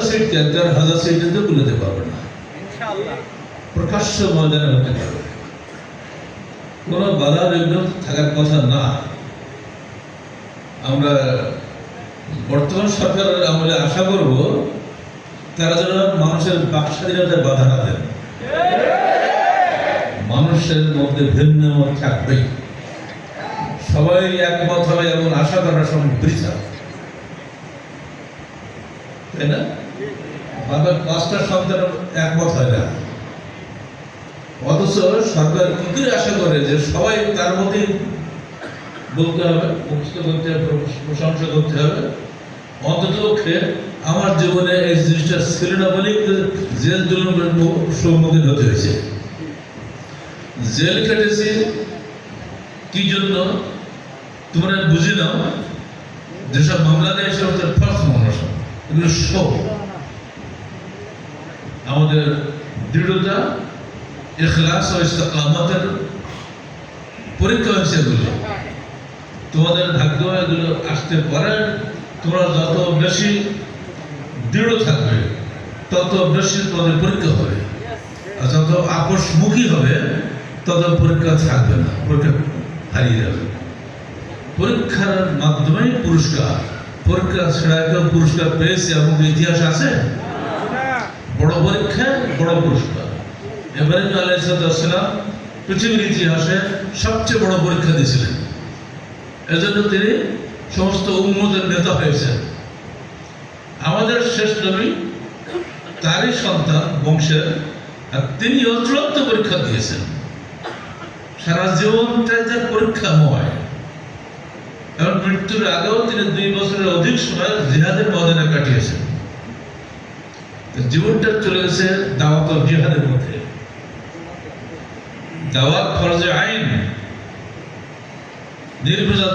Seat cancer 1000 seat তুলতে পারবে না, প্রকাশ্য ময়দানে হতে পারবে, কোনো বাধা বিঘ্ন থাকার কথা না। আমরা বর্তমান সরকারের আমলে আশা করব তারা যেন মানুষের বাক স্বাধীনতায় বাধা না দেন। মানুষের মধ্যে ভিন্ন মত থাকবে, সবাই একমত হবে এমন আশা করা বৃথা, তাই না? বাবার 5টা সন্তান একমত হয় না, অথচ সরকার কি করে আশা করে যে সবাই তার মধ্যে বলতে হবে, মুখস্থ করতে হবে, প্রশংসা করতে হবে। অন্ততপক্ষে আমার জীবনে এই জিনিসটা ছিল না বলেই জেল জুলুমের সম্মুখীন হতে হয়েছে। জেল কেটেছি কি জন্য তোমরা বুঝে নাও। যেসব মামলা দেয় সেসব ফার্স্ট মামলা, সব এগুলো সব আমাদের দৃঢ়তা, ইখলাস ও ইস্তেকামতের পরীক্ষা হয়েছে। এগুলো তোমাদের ভাগ্য, এগুলো আসতে পারে। তোমরা যত বেশি দৃঢ় থাকবে তত বেশি তোমাদের পরীক্ষা হবে, আর যত আপোষমুখী হবে তত পরীক্ষা থাকবে না, পরীক্ষা হারিয়ে যাবে। পরীক্ষার মাধ্যমে পুরস্কার, পরীক্ষা ছাড়া কেউ পুরস্কার পেয়েছে এমন ইতিহাস আছে? বড় পরীক্ষা বড় পুরস্কার। ইব্রাহিম আলাইহিস সালাম পৃথিবীর ইতিহাসে সবচেয়ে বড় পরীক্ষা দিয়েছিলেন, এজন্য তিনি সমস্ত উম্মতের নেতা হয়েছেন। আমাদের শেষ নবী তারই সন্তান বংশের, আর তিনিও চূড়ান্ত পরীক্ষা দিয়েছেন। সারা জীবনটাই তার পরীক্ষাময়, এবং মৃত্যুর আগেও তিনি 2 বছরের অধিক সময় জিহাদের ময়দানে কাটিয়েছেন। জীবনটা চলে গেছে দাওয়াত ও জিহাদের মধ্যে। দাওয়াত ফরজে আইন, নির্ভেজাল